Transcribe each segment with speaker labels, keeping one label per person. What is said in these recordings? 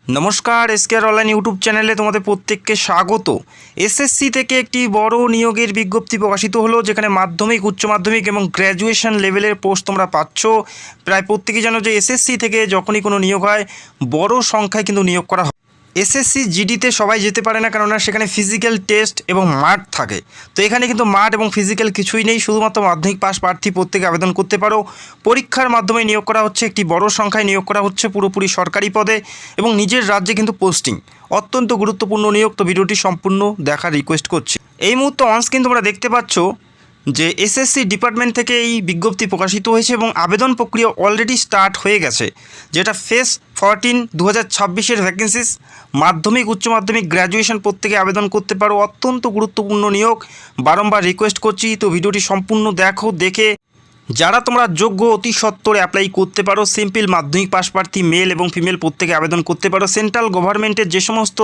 Speaker 1: নমস্কার, এসকেআর online YouTube চ্যানেলে তোমাদের প্রত্যেককে স্বাগত। এসএসসি থেকে একটি বড় নিয়োগের বিজ্ঞপ্তি প্রকাশিত হলো, যেখানে মাধ্যমিক, উচ্চ মাধ্যমিক এবং গ্র্যাজুয়েশন লেভেলের পোস্ট তোমরা পাচ্ছ। প্রায় প্রত্যেকেই জানো যে এসএসসি থেকে যখনই কোনো নিয়োগ হয় বড় সংখ্যায় কিন্তু নিয়োগ করা হয়। এসএসসি জিডিতে সবাই যেতে পারে না, কেননা সেখানে ফিজিক্যাল টেস্ট এবং মাঠ থাকে। তো এখানে কিন্তু মাঠ এবং ফিজিক্যাল কিছুই নেই, শুধুমাত্র মাধ্যমিক পাস প্রার্থী প্রত্যেকে আবেদন করতে পারো। পরীক্ষার মাধ্যমে নিয়োগ করা হচ্ছে, একটি বড় সংখ্যায় নিয়োগ করা হচ্ছে পুরোপুরি সরকারি পদে এবং নিজের রাজ্যে কিন্তু পোস্টিং। অত্যন্ত গুরুত্বপূর্ণ নিয়োগ। তো ভিডিওটি সম্পূর্ণ দেখার রিকোয়েস্ট করছি। এই মুহূর্তে অনস্ক্রিন তোমরা দেখতে পাচ্ছ যে এসএসসি ডিপার্টমেন্ট থেকে এই বিজ্ঞপ্তি প্রকাশিত হয়েছে এবং আবেদন প্রক্রিয়া অলরেডি স্টার্ট হয়ে গেছে, যেটা ফেজ 14 2026-এর ভ্যাকেন্সিস। মাধ্যমিক, উচ্চ মাধ্যমিক, গ্র্যাজুয়েশন প্রত্যেকে আবেদন করতে পারো। অত্যন্ত গুরুত্বপূর্ণ নিয়োগ, বারংবার রিকোয়েস্ট করছি। তো ভিডিওটি সম্পূর্ণ দেখে যারা তোমরা যোগ্য অতি সত্বর অ্যাপ্লাই করতে পারো। সিম্পল মাধ্যমিক পাস প্রার্থী মেল এবং ফিমেল প্রত্যেকে আবেদন করতে পারো। সেন্ট্রাল গভর্নমেন্টের যে সমস্ত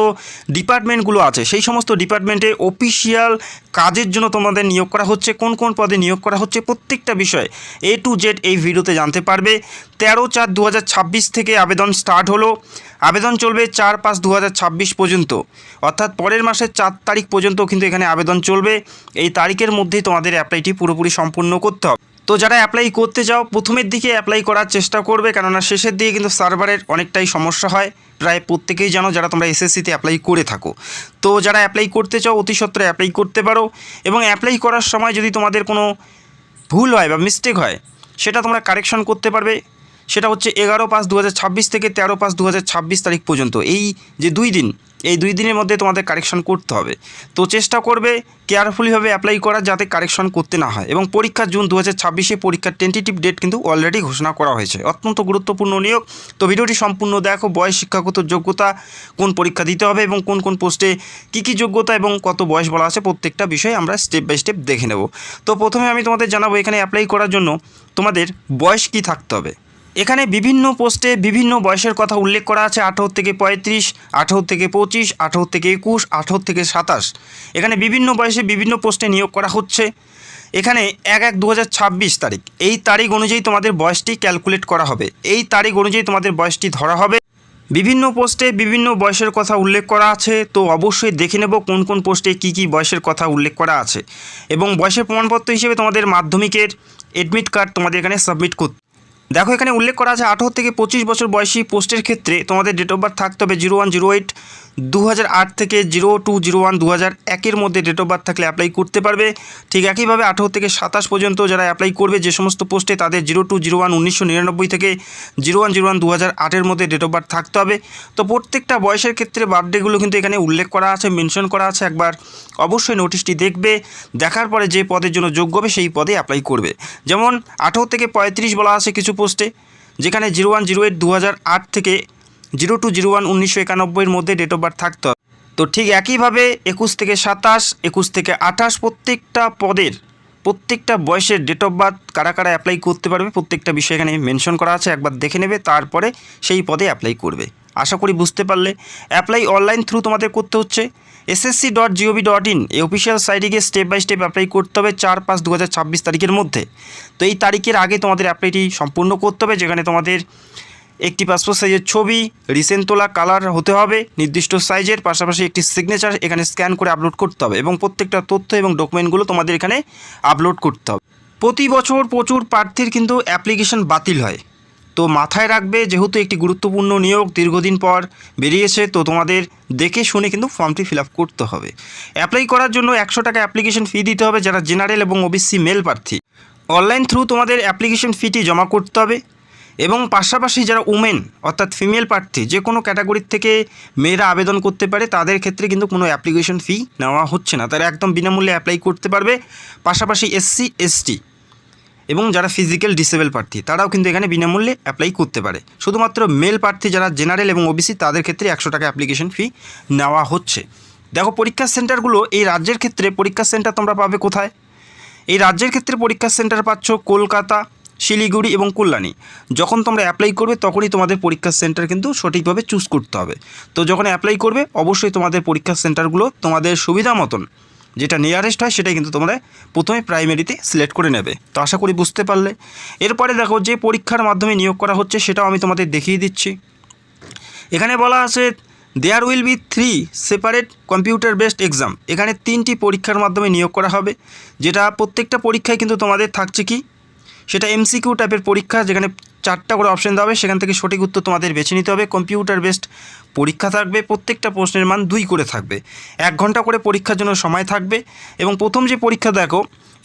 Speaker 1: ডিপার্টমেন্টগুলো আছে সেই সমস্ত ডিপার্টমেন্টে অফিসিয়াল কাজের জন্য তোমাদের নিয়োগ করা হচ্ছে। কোন কোন পদে নিয়োগ করা হচ্ছে প্রত্যেকটা বিষয় A to Z এই ভিডিওতে জানতে পারবে। 13/4/2026 থেকে আবেদন স্টার্ট হলো। আবেদন চলবে 4/5/2026 পর্যন্ত, অর্থাৎ পরের মাসের 4 তারিখ পর্যন্ত কিন্তু এখানে আবেদন চলবে। এই তারিখের মধ্যেই তোমাদের অ্যাপ্লাইটি পুরোপুরি সম্পূর্ণ করতে হবে। তো যারা অ্যাপ্লাই করতে চাও প্রথমের দিকে অ্যাপ্লাই করার চেষ্টা করবে, কেননা শেষের দিকে কিন্তু সার্ভারের অনেকটাই সমস্যা হয়। প্রায় প্রত্যেকেই জানো যারা তোমরা এসএসসিতে অ্যাপ্লাই করে থাকো। তো যারা অ্যাপ্লাই করতে চাও অতি সত্বরে অ্যাপ্লাই করতে পারো। এবং অ্যাপ্লাই করার সময় যদি তোমাদের কোনো ভুল হয় বা মিস্টেক হয়, সেটা তোমরা কারেকশন করতে পারবে। সেটা হচ্ছে 11/5/2026 থেকে 13/5/2026 তারিখ পর্যন্ত। এই যে 2 দিন, এই 2 দিনের মধ্যে তোমাদের কারেকশন করতে হবে। তো চেষ্টা করবে কেয়ারফুলিভাবে অ্যাপ্লাই করার, যাতে কারেকশন করতে না হয়। এবং পরীক্ষা জুন 2026-এ পরীক্ষার টেন্টেটিভ ডেট কিন্তু অলরেডি ঘোষণা করা হয়েছে। অত্যন্ত গুরুত্বপূর্ণ নিয়োগ। তো ভিডিওটি সম্পূর্ণ দেখো। বয়স, শিক্ষাগত যোগ্যতা, কোন পরীক্ষা দিতে হবে এবং কোন কোন পোস্টে কী যোগ্যতা এবং কত বয়স বলা আছে, প্রত্যেকটা বিষয় আমরা স্টেপ বাই স্টেপ দেখে নেব। তো প্রথমে আমি তোমাদের জানাবো এখানে অ্যাপ্লাই করার জন্য তোমাদের বয়স কী থাকতে হবে। এখানে বিভিন্ন পোস্টে বিভিন্ন বয়সের কথা উল্লেখ করা আছে। 18 থেকে 35, 18 থেকে 25, 18 থেকে 21, 18 থেকে 27। এখানে বিভিন্ন বয়সে বিভিন্ন পোস্টে নিয়োগ করা হচ্ছে। এখানে 1/1/2026 তারিখ, এই তারিখ অনুযায়ী তোমাদের বয়সটি ক্যালকুলেট করা হবে। এই তারিখ অনুযায়ী তোমাদের বয়সটি ধরা হবে। বিভিন্ন পোস্টে বিভিন্ন বয়সের কথা উল্লেখ করা আছে। তো অবশ্যই দেখে নেব কোন কোন পোস্টে কী বয়সের কথা উল্লেখ করা আছে। এবং বয়সের প্রমাণপত্র হিসেবে তোমাদের মাধ্যমিকের অ্যাডমিট কার্ড তোমাদের এখানে সাবমিট করতে। দেখো এখানে উল্লেখ করা আছে 18 থেকে 25 বছর বয়সী পোস্টের ক্ষেত্রে তোমাদের ডেট অফ বার্থ থাকতে হবে 01/08/2008 থেকে 02/01/2001-এর মধ্যে ডেট অফ বার্থ থাকলে অ্যাপ্লাই করতে পারবে। ঠিক একইভাবে 18 থেকে 27 পর্যন্ত যারা অ্যাপ্লাই করবে যে সমস্ত পোস্টে, তাদের 02/01/1999 থেকে 01/01/2008-এর মধ্যে ডেট অফ বার্থ থাকতে হবে। তো প্রত্যেকটা বয়সের ক্ষেত্রে বার্থডেগুলো কিন্তু এখানে উল্লেখ করা আছে, মেনশন করা আছে। একবার অবশ্যই নোটিশটি দেখবে, দেখার পরে যে পদের জন্য যোগ্য হবে সেই পদে অ্যাপ্লাই করবে। যেমন 18 থেকে 35 বলা আছে কিছু পোস্টে, যেখানে 01/08/2008 থেকে 02/01/1991-এর মধ্যে ডেট অফ বার্থ থাকতে হবে। তো ঠিক একইভাবে 21 থেকে 27, 21 থেকে 28 প্রত্যেকটা পদের প্রত্যেকটা বয়সের ডেট অফ বার্থ কারা কারা অ্যাপ্লাই করতে পারবে প্রত্যেকটা বিষয় এখানে মেনশন করা আছে। একবার দেখে নেবে, তারপরে সেই পদে অ্যাপ্লাই করবে। আশা করি বুঝতে পারলে। অ্যাপ্লাই অনলাইন থ্রু তোমাদের করতে হচ্ছে। ssc.gov.in এই অফিসিয়াল সাইটে গিয়ে স্টেপ বাই স্টেপ অ্যাপ্লাই করতে হবে 4/5/2026 তারিখের মধ্যে। তো এই তারিখের আগে তোমাদের অ্যাপ্লাইটি সম্পূর্ণ করতে হবে, যেখানে তোমাদের একটি পাসপোর্ট সাইজের ছবি, রিসেন্ট তোলা কালার হতে হবে নির্দিষ্ট সাইজের, পাশাপাশি একটি সিগনেচার এখানে স্ক্যান করে আপলোড করতে হবে। এবং প্রত্যেকটা তথ্য এবং ডকুমেন্টগুলো তোমাদের এখানে আপলোড করতে হবে। প্রতি বছর প্রচুর প্রার্থীর কিন্তু অ্যাপ্লিকেশন বাতিল হয়। তো মাথায় রাখবে, যেহেতু একটি গুরুত্বপূর্ণ নিয়োগ দীর্ঘদিন পর বেরিয়েছে, তো তোমাদের দেখে শুনে কিন্তু ফর্মটি ফিল আপ করতে হবে। অ্যাপ্লাই করার জন্য 100 টাকা অ্যাপ্লিকেশন ফি দিতে হবে যারা জেনারেল এবং ওবিসি মেল প্রার্থী। অনলাইন থ্রু তোমাদের অ্যাপ্লিকেশন ফিটি জমা করতে হবে। এবং পাশাপাশি যারা উমেন অর্থাৎ ফিমেল প্রার্থী, যে কোনো ক্যাটাগরির থেকে মেয়েরা আবেদন করতে পারে, তাদের ক্ষেত্রে কিন্তু কোনো অ্যাপ্লিকেশন ফি নেওয়া হচ্ছে না, তারা একদম বিনামূল্যে অ্যাপ্লাই করতে পারবে। পাশাপাশি SC ST এবং যারা ফিজিক্যাল ডিসেবল প্রার্থী, তারাও কিন্তু এখানে বিনামূল্যে অ্যাপ্লাই করতে পারে। শুধুমাত্র মেল প্রার্থী যারা জেনারেল এবং ওবিসি, তাদের ক্ষেত্রে 100 টাকা অ্যাপ্লিকেশন ফি নেওয়া হচ্ছে। দেখো পরীক্ষার সেন্টারগুলো এই রাজ্যের ক্ষেত্রে পরীক্ষার সেন্টার তোমরা পাবে কোথায়। এই রাজ্যের ক্ষেত্রে পরীক্ষার সেন্টার পাচ্ছ কলকাতা, শিলিগুড়ি এবং কল্যাণী। যখন তোমরা অ্যাপ্লাই করবে তখনই তোমাদের পরীক্ষার সেন্টার কিন্তু সঠিকভাবে চুজ করতে হবে। তো যখন অ্যাপ্লাই করবে অবশ্যই তোমাদের পরীক্ষার সেন্টারগুলো তোমাদের সুবিধা মতন যেটা নিয়ারেস্ট হয় সেটাই কিন্তু তোমরা প্রথমে প্রাইমারিতে সিলেক্ট করে নেবে। তো আশা করি বুঝতে পারলে। এরপরে দেখো যে পরীক্ষার মাধ্যমে নিয়োগ করা হচ্ছে সেটাও আমি তোমাদের দেখিয়ে দিচ্ছি। এখানে বলা আছে there will be 3 separate computer based exam. এখানে 3টি পরীক্ষার মাধ্যমে নিয়োগ করা হবে, যেটা প্রত্যেকটা পরীক্ষায় কিন্তু তোমাদের থাকছে কি সেটা এমসিকিউ টাইপের পরীক্ষা, যেখানে 4টা করে অপশন দেওয়া হবে, সেখান থেকে সঠিক উত্তর তোমাদের বেছে নিতে হবে। কম্পিউটার বেসড পরীক্ষা থাকবে, প্রত্যেকটা প্রশ্নের মান 2 করে থাকবে, 1 ঘন্টা করে পরীক্ষার জন্য সময় থাকবে। এবং প্রথম যে পরীক্ষা দেখো,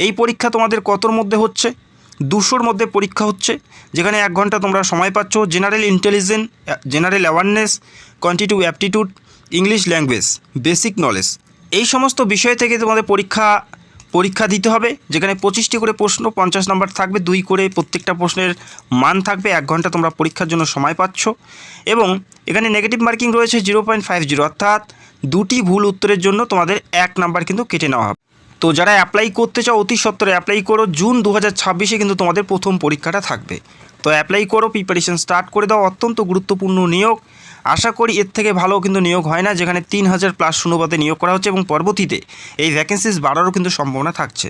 Speaker 1: এই পরীক্ষা তোমাদের কতর মধ্যে হচ্ছে, 200-র মধ্যে পরীক্ষা হচ্ছে, যেখানে 1 ঘন্টা তোমরা সময় পাচ্ছ। General intelligence, general awareness, quantitative aptitude, English language, basic knowledge, এই সমস্ত বিষয় থেকে তোমাদের পরীক্ষা দিতে হবে, যেখানে 25টি করে প্রশ্ন, 50 নম্বর থাকবে, 2 করে প্রত্যেকটা প্রশ্নের মান থাকবে। 1 ঘন্টা তোমরা পরীক্ষার জন্য সময় পাচ্ছ। এবং এখানে নেগেটিভ মার্কিং রয়েছে 0.50, অর্থাৎ 2টি ভুল উত্তরের জন্য তোমাদের 1 নাম্বার কিন্তু কেটে নেওয়া হবে। তো যারা অ্যাপ্লাই করতে চাও অতি সত্বরে অ্যাপ্লাই করো। জুন 2026-এ কিন্তু তোমাদের প্রথম পরীক্ষাটা থাকবে। তো অ্যাপ্লাই করো, প্রিপারেশন স্টার্ট করে দাও। অত্যন্ত গুরুত্বপূর্ণ নিয়োগ, আশা করি এর থেকে ভালো কিন্তু নিয়োগ হয় না, যেখানে 3000 প্লাস শূন্যপদে নিয়োগ করা হচ্ছে এবং পরবর্তীতে এই ভ্যাকেন্সিস বাড়ারও কিন্তু সম্ভাবনা থাকছে।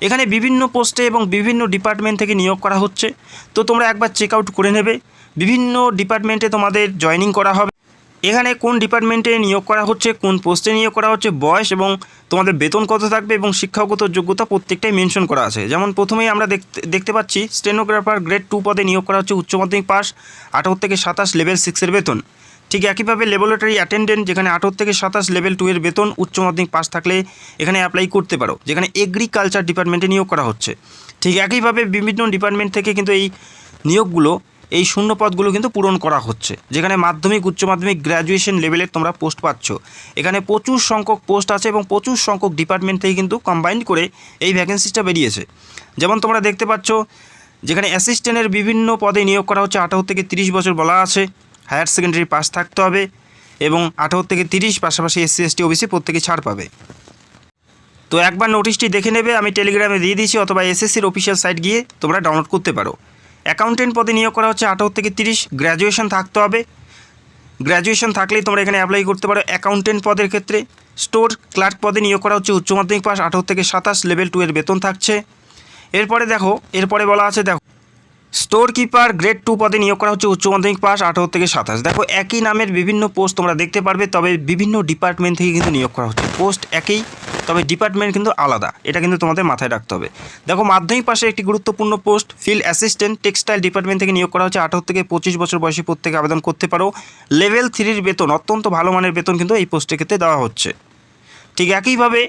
Speaker 1: এখানে বিভিন্ন পোস্টে এবং বিভিন্ন ডিপার্টমেন্ট থেকে নিয়োগ করা হচ্ছে। তো তোমরা একবার চেক আউট করে নেবে, বিভিন্ন ডিপার্টমেন্টে তোমাদের জয়েনিং করা হবে। এখানে কোন ডিপার্টমেন্টে নিয়োগ করা হচ্ছে, কোন পোস্টে নিয়োগ করা হচ্ছে, বয়স এবং তোমাদের বেতন কত থাকবে এবং শিক্ষাগত যোগ্যতা প্রত্যেকটাই মেনশন করা আছে। যেমন প্রথমেই আমরা দেখতে পাচ্ছি স্টেনোগ্রাফার গ্রেড 2 পদে নিয়োগ করা হচ্ছে, উচ্চ মাধ্যমিক পাস, 18 থেকে 27 লেভেল 6-এর বেতন। ঠিক একইভাবে ল্যাবরেটরি অ্যাটেন্ডেন্ট, যেখানে 18 থেকে 27 লেভেল 2-এর বেতন, উচ্চ মাধ্যমিক পাস থাকলে এখানে অ্যাপ্লাই করতে পারো, যেখানে এগ্রিকালচার ডিপার্টমেন্টে নিয়োগ করা হচ্ছে। ঠিক একইভাবে বিভিন্ন ডিপার্টমেন্ট থেকে কিন্তু এই নিয়োগগুলো, এই শূন্য পদগুলো কিন্তু পূরণ করা হচ্ছে, যেখানে মাধ্যমিক, উচ্চ মাধ্যমিক, গ্র্যাজুয়েশন লেভেলের তোমরা পোস্ট পাচ্ছ। এখানে প্রচুর সংখ্যক পোস্ট আছে এবং প্রচুর সংখ্যক ডিপার্টমেন্ট থেকে কিন্তু কম্বাইন করে এই ভ্যাকেন্সিটা বেরিয়েছে। যেমন তোমরা দেখতে পাচ্ছ, যেখানে অ্যাসিস্ট্যান্টের বিভিন্ন পদে নিয়োগ করা হচ্ছে, 18 থেকে 30 বছর বলা আছে, হায়ার সেকেন্ডারি পাস থাকতে হবে এবং 18 থেকে 30, পাশাপাশি SC ST OBC প্রত্যেকে ছাড় পাবে। তো একবার নোটিশটি দেখে নেবে, আমি টেলিগ্রামে দিয়ে দিয়েছি, অথবা SSCর অফিসিয়াল সাইট গিয়ে তোমরা ডাউনলোড করতে পারো। অ্যাকাউন্টেন্ট পদে নিয়োগ করা হচ্ছে, 18 থেকে 30, গ্র্যাজুয়েশন থাকতে হবে। গ্র্যাজুয়েশন থাকলেই তোমরা এখানে অ্যাপ্লাই করতে পারো অ্যাকাউন্টেন্ট পদের ক্ষেত্রে। স্টোর ক্লার্ক পদে নিয়োগ করা হচ্ছে, উচ্চ মাধ্যমিক পাস, 18 থেকে 27 লেভেল 2-এর বেতন থাকছে। এরপরে বলা আছে, স্টোর কিপার গ্রেড 2 পদে নিয়োগ করা হচ্ছে, উচ্চ মাধ্যমিক পাস, 18 থেকে 27। দেখো একই নামের বিভিন্ন পোস্ট তোমরা দেখতে পারবে, তবে বিভিন্ন ডিপার্টমেন্ট থেকে কিন্তু নিয়োগ করা হচ্ছে। পোস্ট একই, তবে ডিপার্টমেন্ট কিন্তু আলাদা, এটা কিন্তু তোমাদের মাথায় রাখতে হবে। দেখো মাধ্যমিক পাশে একটি গুরুত্বপূর্ণ post, field assistant textile department থেকে নিয়োগ করা হচ্ছে, 18 থেকে 25 বছর বয়সী প্রত্যেকে আবেদন করতে পারো। লেভেল 3-এর বেতন, অত্যন্ত ভালো মানের বেতন কিন্তু এই পোস্টের ক্ষেত্রে দেওয়া হচ্ছে। ঠিক একইভাবে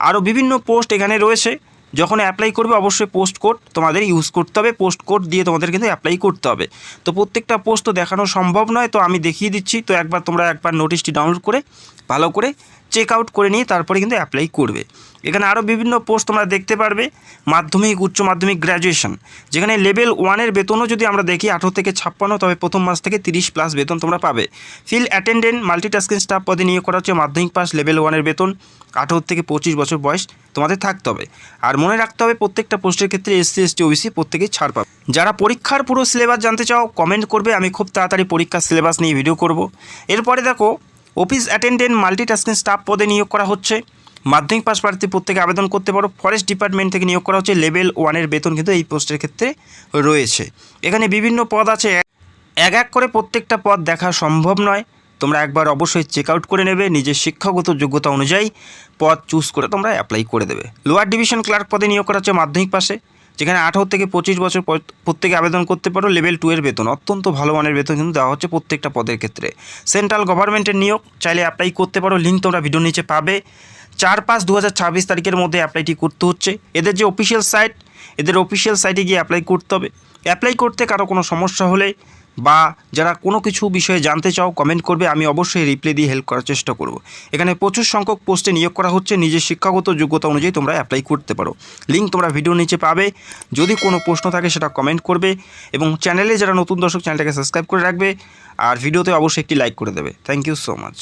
Speaker 1: আরও বিভিন্ন পোস্ট এখানে রয়েছে। যখন অ্যাপ্লাই করবে অবশ্যই পোস্ট কোড তোমাদের ইউজ করতে হবে, পোস্ট কোড দিয়ে তোমাদের কিন্তু অ্যাপ্লাই করতে হবে। তো প্রত্যেকটা পোস্ট তো দেখানো সম্ভব নয়, তো আমি দেখিয়ে দিচ্ছি। তো তোমরা একবার নোটিশটি ডাউনলোড করে ভালো করে চেক আউট করে নিয়ে তারপরে কিন্তু অ্যাপ্লাই করবে। এখানে আরও বিভিন্ন পোস্ট তোমরা দেখতে পারবে, মাধ্যমিক, উচ্চ মাধ্যমিক, গ্র্যাজুয়েশন, যেখানে লেভেল 1-এর বেতনও যদি আমরা দেখি 18 থেকে 56, তবে প্রথম মাস থেকে 30 প্লাস বেতন তোমরা পাবে। ফিল্ড অ্যাটেন্ডেন্ট মাল্টিটাস্কিং স্টাফ পদে নিয়োগ করা হচ্ছে, মাধ্যমিক পাস, লেভেল 1-এর বেতন, 18 থেকে 25 বছর বয়স তোমাদের থাকতে হবে। আর মনে রাখতে হবে প্রত্যেকটা পোস্টের ক্ষেত্রে SC ST OBC প্রত্যেকেই ছাড় পাবে। যারা পরীক্ষার পুরো সিলেবাস জানতে চাও কমেন্ট করবে, আমি খুব তাড়াতাড়ি পরীক্ষার সিলেবাস নিয়ে ভিডিও করব। এরপরে দেখো অফিস অ্যাটেন্ডেন্ট মাল্টিটাস্কিং স্টাফ পদে নিয়োগ করা হচ্ছে, মাধ্যমিক পাস প্রার্থী প্রত্যেকে আবেদন করতে পারো। ফরেস্ট ডিপার্টমেন্ট থেকে নিয়োগ করা হচ্ছে, লেভেল 1-এর বেতন কিন্তু এই পোস্টের ক্ষেত্রে রয়েছে। এখানে বিভিন্ন পদ আছে, এক করে প্রত্যেকটা পদ দেখা সম্ভব নয়, তোমরা একবার অবশ্যই চেক আউট করে নেবে, নিজের শিক্ষাগত যোগ্যতা অনুযায়ী পদ চুজ করে তোমরা অ্যাপ্লাই করে দেবে। লোয়ার ডিভিশন ক্লার্ক পদে নিয়োগ করা হচ্ছে মাধ্যমিক পাশে, যেখানে 18 থেকে 25 বছর প্রত্যেকে আবেদন করতে পারো। লেভেল 2-এর বেতন, অত্যন্ত ভালো মানের বেতন কিন্তু দেওয়া হচ্ছে প্রত্যেকটা পদের ক্ষেত্রে। সেন্ট্রাল গভর্নমেন্টের নিয়োগ, চাইলে অ্যাপ্লাই করতে পারো, লিঙ্ক তোমরা ভিডিওর নিচে পাবে। 4/5/2026 তারিখের মধ্যে অ্যাপ্লাইটি করতে হচ্ছে। এদের যে অফিসিয়াল সাইট, এদের অফিসিয়াল সাইটে গিয়ে অ্যাপ্লাই করতে হবে। অ্যাপ্লাই করতে কারো কোনো সমস্যা হলে বা যারা কোনো কিছু বিষয়ে জানতে চাও কমেন্ট করবে, আমি অবশ্যই রিপ্লাই দিয়ে হেল্প করার চেষ্টা করব। এখানে প্রচুর সংখ্যক পোস্টে নিয়োগ করা হচ্ছে, নিজের শিক্ষাগত যোগ্যতা অনুযায়ী তোমরা অ্যাপ্লাই করতে পারো। লিঙ্ক তোমরা ভিডিওর নিচে পাবে। যদি কোনো প্রশ্ন থাকে সেটা কমেন্ট করবে এবং চ্যানেলে যারা নতুন দর্শক চ্যানেলটাকে সাবস্ক্রাইব করে রাখবে আর ভিডিওতে অবশ্যই একটি লাইক করে দেবে। Thank you so much.